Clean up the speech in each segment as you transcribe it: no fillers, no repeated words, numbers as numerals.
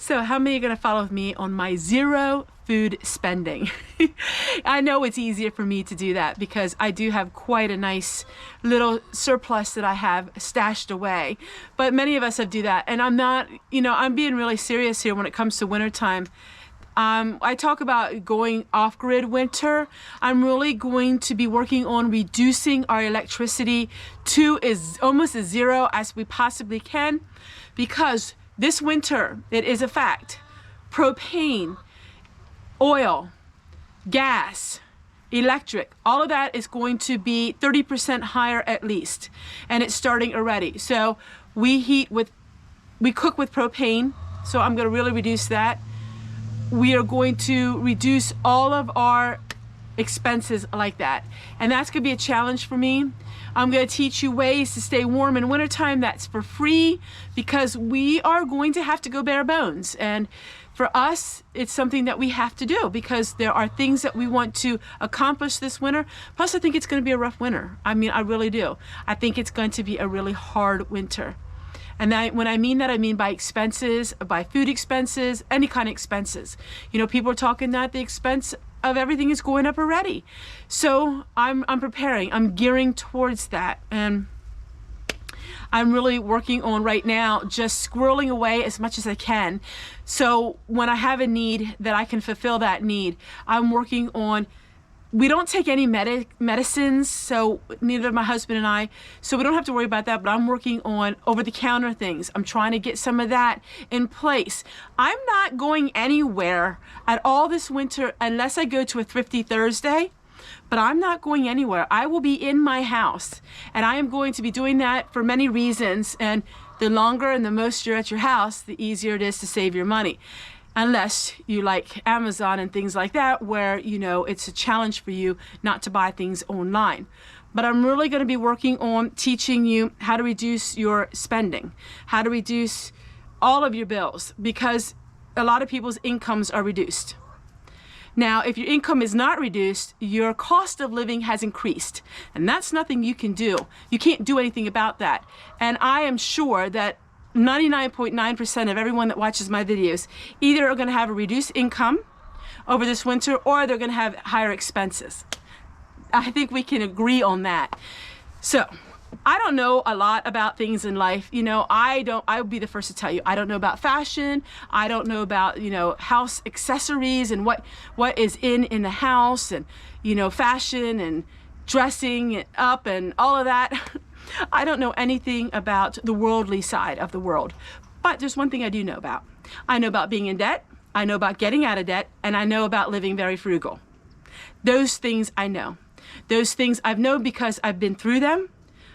So how many are going to follow with me on my zero food spending? I know it's easier for me to do that because I do have quite a nice little surplus that I have stashed away. But many of us have do that. And I'm not, I'm being really serious here when it comes to wintertime. I talk about going off-grid winter. I'm really going to be working on reducing our electricity to almost as zero as we possibly can, because this winter, it is a fact, propane, oil, gas, electric, all of that is going to be 30% higher at least, and it's starting already. So we cook with propane, so I'm going to really reduce that. We are going to reduce all of our expenses like that, and that's going to be a challenge for me. I'm going to teach you ways to stay warm in wintertime. That's for free, because we are going to have to go bare bones, and for us it's something that we have to do because there are things that we want to accomplish this winter. Plus I think it's going to be a rough winter. I mean, I really do. I think it's going to be a really hard winter. And when I mean that, I mean by expenses, by food expenses, any kind of expenses. People are talking that the expense of everything is going up already. So I'm preparing, I'm gearing towards that. And I'm really working on right now just squirreling away as much as I can. So when I have a need that I can fulfill that need, I'm working on. We don't take any medicines, so neither my husband and I, so we don't have to worry about that, but I'm working on over-the-counter things. I'm trying to get some of that in place. I'm not going anywhere at all this winter unless I go to a Thrifty Thursday, but I'm not going anywhere. I will be in my house, and I am going to be doing that for many reasons, and the longer and the most you're at your house, the easier it is to save your money. Unless you like Amazon and things like that, where it's a challenge for you not to buy things online. But I'm really going to be working on teaching you how to reduce your spending, how to reduce all of your bills, because a lot of people's incomes are reduced. Now, if your income is not reduced, your cost of living has increased, and that's nothing you can do. You can't do anything about that. And I am sure that 99.9% of everyone that watches my videos either are going to have a reduced income over this winter, or they're going to have higher expenses. I think we can agree on that. So I don't know a lot about things in life. I would be the first to tell you, I don't know about fashion. I don't know about, house accessories and what is in the house, and, fashion and dressing up and all of that. I don't know anything about the worldly side of the world, but there's one thing I do know about. I know about being in debt, I know about getting out of debt, and I know about living very frugal. Those things I know. Those things I've known because I've been through them.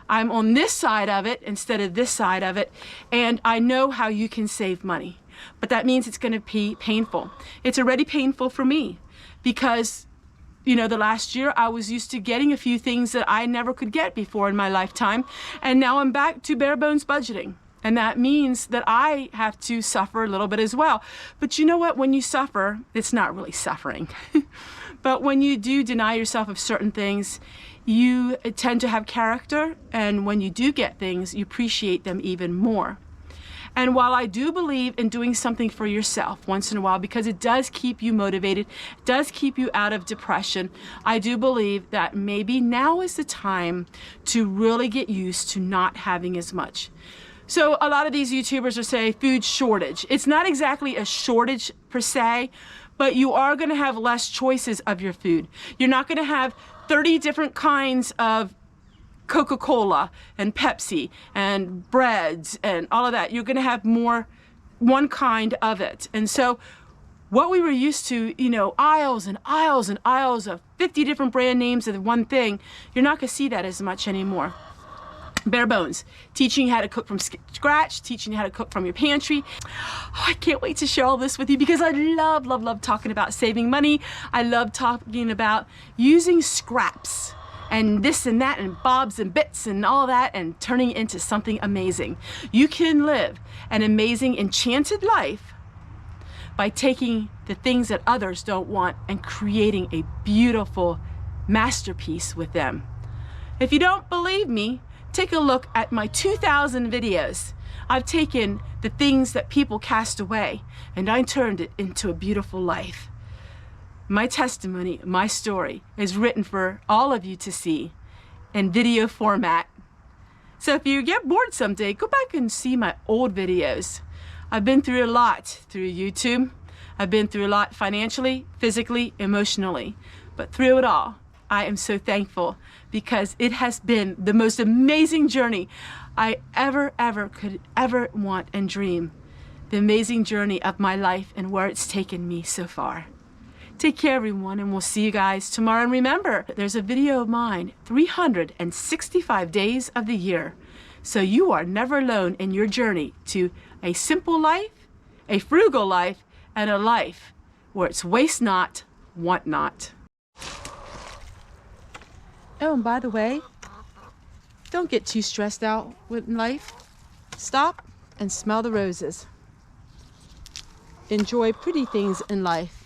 I'm on this side of it instead of this side of it, and I know how you can save money. But that means it's going to be painful. It's already painful for me because the last year I was used to getting a few things that I never could get before in my lifetime, and now I'm back to bare bones budgeting. And that means that I have to suffer a little bit as well. But you know what? When you suffer, it's not really suffering. But when you do deny yourself of certain things, you tend to have character, and when you do get things, you appreciate them even more. And while I do believe in doing something for yourself once in a while, because it does keep you motivated, does keep you out of depression, I do believe that maybe now is the time to really get used to not having as much. So a lot of these YouTubers are saying food shortage. It's not exactly a shortage per se, but you are going to have less choices of your food. You're not going to have 30 different kinds of Coca-Cola and Pepsi and breads and all of that. You're going to have one kind of it. And so what we were used to, aisles and aisles and aisles of 50 different brand names of one thing, you're not going to see that as much anymore. Bare bones, teaching you how to cook from scratch, teaching you how to cook from your pantry. Oh, I can't wait to share all this with you because I love, love, love talking about saving money. I love talking about using scraps and this and that and bobs and bits and all that and turning it into something amazing. You can live an amazing, enchanted life by taking the things that others don't want and creating a beautiful masterpiece with them. If you don't believe me, take a look at my 2,000 videos I've taken the things that people cast away and I turned it into a beautiful life. My testimony, my story is written for all of you to see in video format. So if you get bored someday, go back and see my old videos. I've been through a lot through YouTube. I've been through a lot financially, physically, emotionally. But through it all, I am so thankful because it has been the most amazing journey I ever could ever want and dream. The amazing journey of my life and where it's taken me so far. Take care, everyone, and we'll see you guys tomorrow. And remember, there's a video of mine 365 days of the year. So you are never alone in your journey to a simple life, a frugal life, and a life where it's waste not, want not. Oh, and by the way, don't get too stressed out with life. Stop and smell the roses. Enjoy pretty things in life.